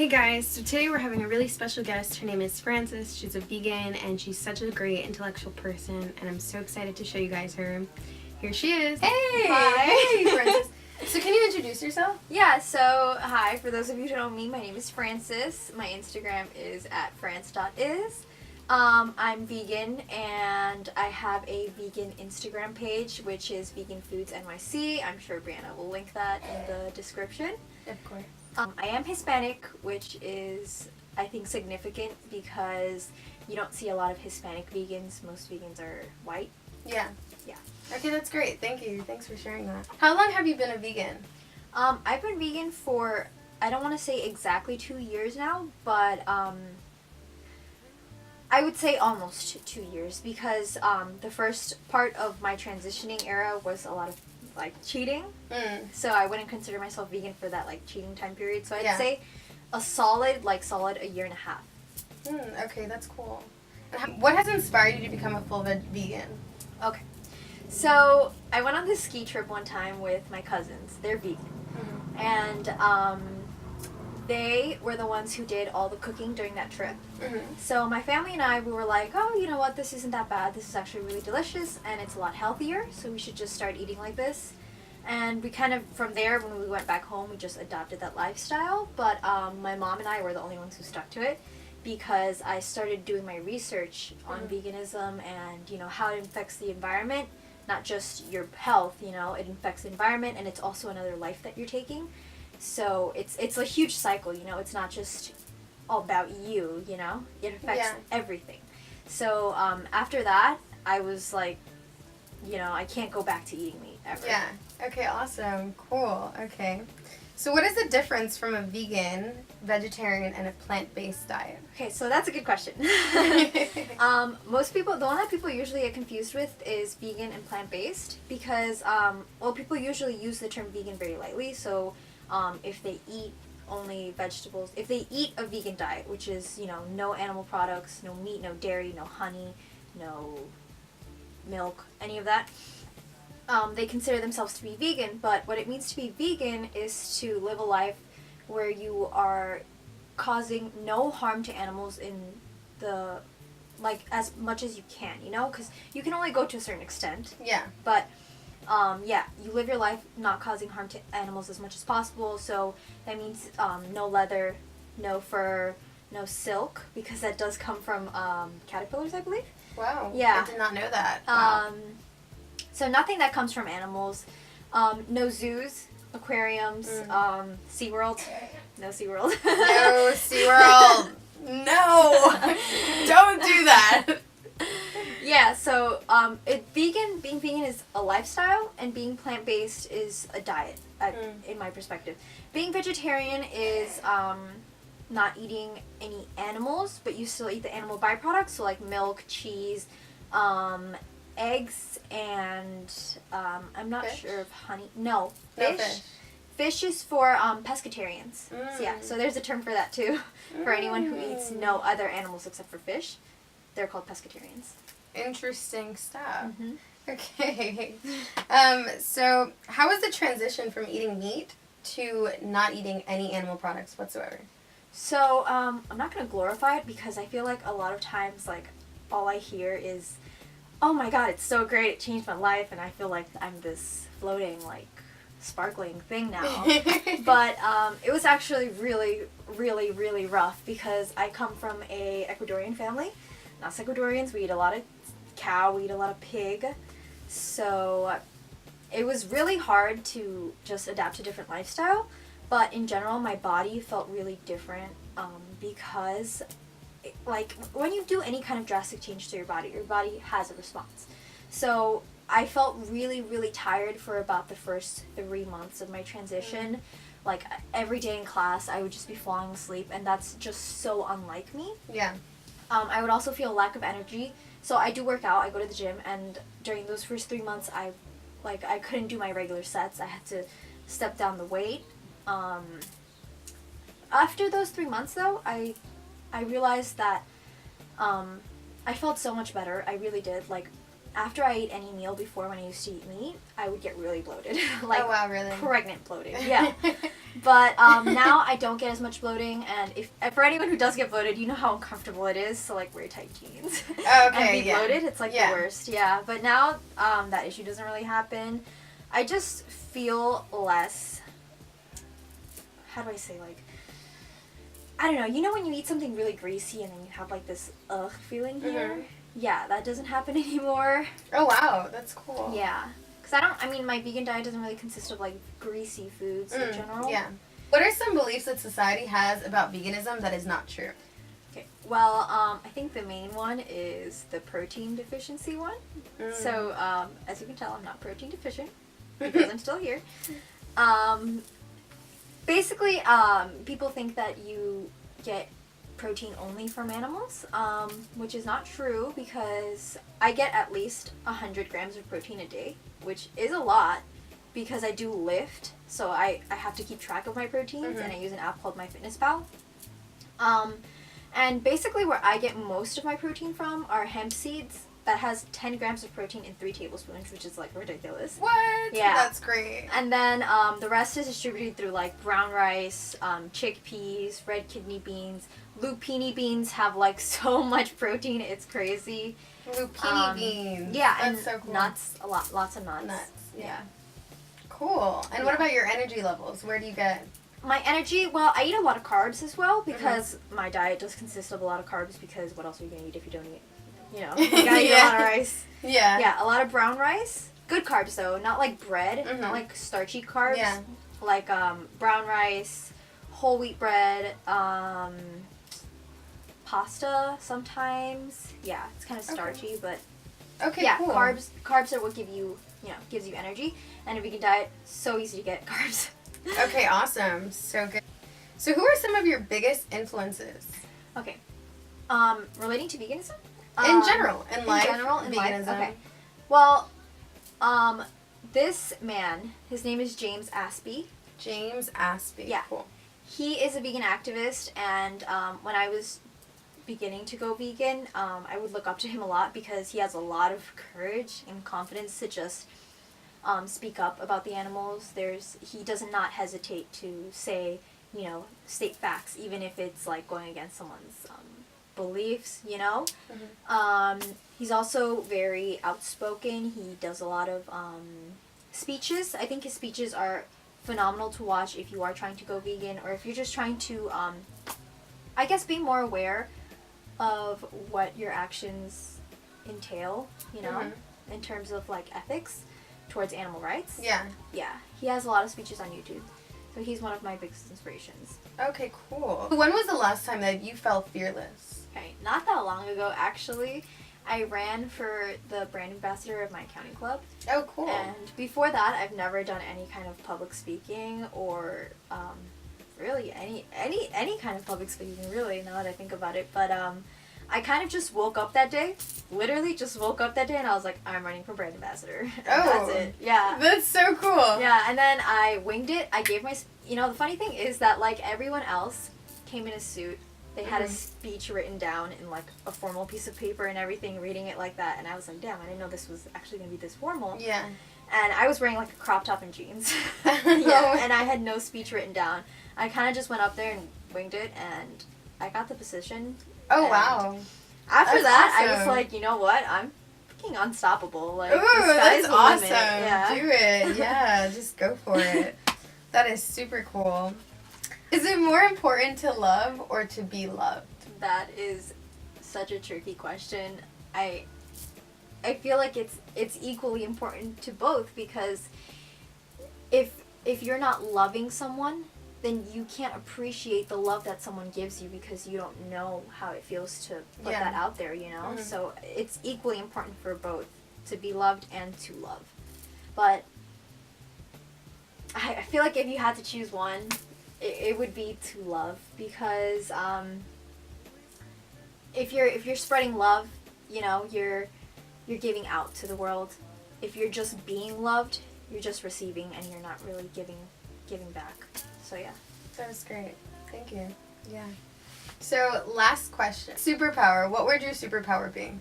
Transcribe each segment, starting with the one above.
Hey guys, so today we're having a really special guest. Her name is Frances. She's a vegan and she's such a great intellectual person and I'm so excited to show you guys her. Here she is. Hey! Hi! Hey Frances. So can you introduce yourself? Yeah, so hi, for those of you who don't know me, my name is Frances. My Instagram is @france.is. I'm vegan and I have a vegan Instagram page which is Vegan Foods NYC. I'm sure Brianna will link that in the description. Of course. I am Hispanic, which is, I think, significant because you don't see a lot of Hispanic vegans. Most vegans are white. Yeah. Yeah. Okay, that's great. Thank you. Thanks for sharing that. How long have you been a vegan? I've been vegan for, I don't want to say exactly 2 years now, but I would say almost 2 years because the first part of my transitioning era was a lot of cheating. So I wouldn't consider myself vegan for that cheating time period. So I'd say a solid a year and a half. Okay, that's cool. And what has inspired you to become a full vegan? Okay. So I went on this ski trip one time with my cousins. They're vegan. And they were the ones who did all the cooking during that trip. So my family and I, we were like, oh, you know what, this isn't that bad. This is actually really delicious and it's a lot healthier, so we should just start eating like this. And we kind of, from there, when we went back home, we just adopted that lifestyle. But my mom and I were the only ones who stuck to it because I started doing my research on veganism and, you know, how it affects the environment, not just your health, you know, it affects the environment and it's also another life that you're taking. So it's a huge cycle, you know, it's not just all about you, you know, it affects everything. So after that, I was like, you know, I can't go back to eating meat ever. Yeah, okay, awesome, cool, okay. So what is the difference from a vegan, vegetarian, and a plant-based diet? Okay, so that's a good question. Most people, the one that people usually get confused with is vegan and plant-based because, well, people usually use the term vegan very lightly, so if they eat only vegetables, if they eat a vegan diet, which is, you know, no animal products, no meat, no dairy, no honey, no milk, any of that, they consider themselves to be vegan. But what it means to be vegan is to live a life where you are causing no harm to animals in the, as much as you can, you know, because you can only go to a certain extent. Yeah. But you live your life not causing harm to animals as much as possible, so that means no leather, no fur, no silk, because that does come from caterpillars, I believe. Wow. Yeah. I did not know that. Wow. So nothing that comes from animals. No zoos, aquariums, SeaWorld. No SeaWorld. No SeaWorld. No! Don't do that! Yeah, so being vegan is a lifestyle, and being plant-based is a diet, in my perspective. Being vegetarian is not eating any animals, but you still eat the animal byproducts, so like milk, cheese, eggs, and I'm not sure if honey. No, fish. No fish. Fish is for pescatarians. So yeah, so there's a term for that too. For anyone who eats no other animals except for fish, they're called pescatarians. Interesting stuff. Okay. So how was the transition from eating meat to not eating any animal products whatsoever? So I'm not going to glorify it because I feel like a lot of times all I hear is, oh my god, it's so great, it changed my life, and I feel like I'm this floating sparkling thing now. But it was actually really, really, really rough because I come from a Ecuadorian family. Us Ecuadorians, we eat a lot of cow, we eat a lot of pig, so it was really hard to just adapt to a different lifestyle, but in general my body felt really different because when you do any kind of drastic change to your body has a response. So I felt really, really tired for about the first 3 months of my transition. Every day in class I would just be falling asleep, and that's just so unlike me. Yeah. I would also feel a lack of energy. So I do work out, I go to the gym, and during those first 3 months I couldn't do my regular sets. I had to step down the weight. After those 3 months though, I realized that I felt so much better. I really did. after I ate any meal before when I used to eat meat, I would get really bloated. Like, oh wow, really? Pregnant bloating, yeah. But now I don't get as much bloating, and if for anyone who does get bloated, you know how uncomfortable it is to like wear tight jeans and be bloated. It's like the worst, yeah. But now that issue doesn't really happen. I just feel less. How do I say, like, I don't know. You know when you eat something really greasy and then you have like this ugh feeling here? Mm-hmm. Yeah, that doesn't happen anymore. Oh wow, that's cool. Yeah. I mean, my vegan diet doesn't really consist of, like, greasy foods in general. Yeah. What are some beliefs that society has about veganism that is not true? Okay, well, I think the main one is the protein deficiency one. So, as you can tell, I'm not protein deficient because I'm still here. Basically, people think that you get protein only from animals, which is not true because I get at least 100 grams of protein a day, which is a lot because I do lift, so I have to keep track of my proteins, and I use an app called MyFitnessPal. And basically where I get most of my protein from are hemp seeds that has 10 grams of protein in 3 tablespoons, which is like ridiculous. What? Yeah. That's great. And then the rest is distributed through like brown rice, chickpeas, red kidney beans. Lupini beans have like so much protein, it's crazy. Lupini beans. Yeah, that's and so cool. Nuts, lots of nuts. Nuts, yeah. Cool. And what about your energy levels? Where do you get? My energy, well, I eat a lot of carbs as well because my diet does consist of a lot of carbs because what else are you going to eat if you don't eat? You know, you gotta eat a lot of rice. Yeah. Yeah, a lot of brown rice. Good carbs though, not like bread, not like starchy carbs. Yeah. Like brown rice, whole wheat bread, pasta sometimes. Yeah, it's kind of starchy, but yeah, cool. Carbs are what gives you energy. And a vegan diet, so easy to get carbs. Okay, awesome. So good. So who are some of your biggest influences? Okay. Relating to veganism? In general, in life. Veganism. Okay. Well, this man, his name is James Aspey. James Aspey. Yeah. Cool. He is a vegan activist, and when I was beginning to go vegan, I would look up to him a lot because he has a lot of courage and confidence to just speak up about the animals. He does not hesitate to say, state facts, even if it's like going against someone's beliefs, He's also very outspoken. He does a lot of speeches. I think his speeches are phenomenal to watch if you are trying to go vegan or if you're just trying to, I guess, be more aware of what your actions entail, in terms of like ethics towards animal rights. Yeah. Yeah. He has a lot of speeches on YouTube. So he's one of my biggest inspirations. Okay, cool. When was the last time that you felt fearless? Okay, not that long ago, actually. I ran for the brand ambassador of my accounting club. Oh, cool. And before that, I've never done any kind of public speaking or really any kind of public speaking, really, now that I think about it. But I kind of just woke up that day, literally just woke up that day, and I was like, I'm running for brand ambassador. And that's it. Yeah. That's so cool. Yeah, and then I winged it. I gave the funny thing is that, like, everyone else came in a suit. They had a speech written down in, like, a formal piece of paper and everything, reading it like that, and I was like, damn, I didn't know this was actually going to be this formal. Yeah. And I was wearing, like, a crop top and jeans. Yeah, and I had no speech written down. I kind of just went up there and winged it, and I got the position. Oh, wow. After that, awesome. I was like, you know what? I'm fucking unstoppable. Like, ooh, the sky's the awesome. limit. Yeah. Do it. Yeah, just go for it. That is super cool. Is it more important to love or to be loved? That is such a tricky question. I feel like it's equally important to both because if you're not loving someone, then you can't appreciate the love that someone gives you because you don't know how it feels to put that out there, So it's equally important for both to be loved and to love. But I feel like if you had to choose one, it would be to love because if you're spreading love, you're giving out to the world. If you're just being loved, you're just receiving and you're not really giving back. So yeah. That was great. Thank you. Yeah. So last question. Superpower. What would your superpower be?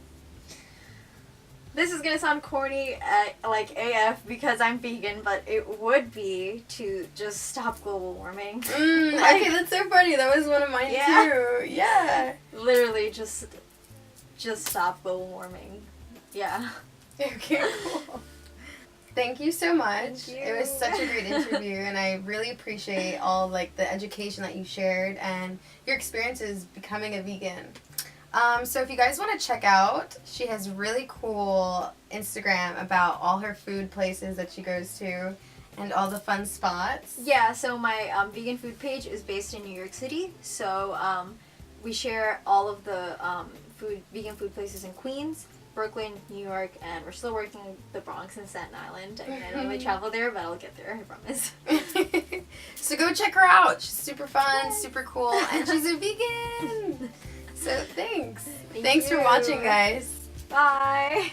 this is gonna sound corny, like AF, because I'm vegan, but it would be to just stop global warming. Okay, that's so funny. That was one of mine too. Yeah. Literally, just stop global warming. Yeah. Okay, cool. Thank you so much. Thank you. It was such a great interview, and I really appreciate all like the education that you shared and your experiences becoming a vegan. So if you guys want to check out, she has really cool Instagram about all her food places that she goes to and all the fun spots. Yeah, so my vegan food page is based in New York City. So we share all of the vegan food places in Queens, Brooklyn, New York, and we're still working the Bronx and Staten Island. I mean, I don't really travel there, but I'll get there, I promise. So go check her out. She's super fun, super cool, and she's a vegan. So thanks. Thanks for watching, guys. Bye.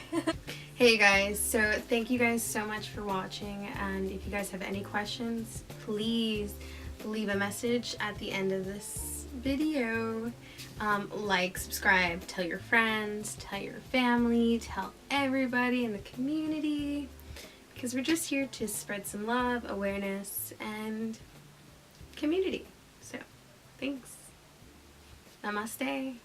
Hey guys, so thank you guys so much for watching, and if you guys have any questions, please leave a message at the end of this video. Like, subscribe, tell your friends, tell your family, tell everybody in the community, because we're just here to spread some love, awareness, and community. So, thanks. Namaste.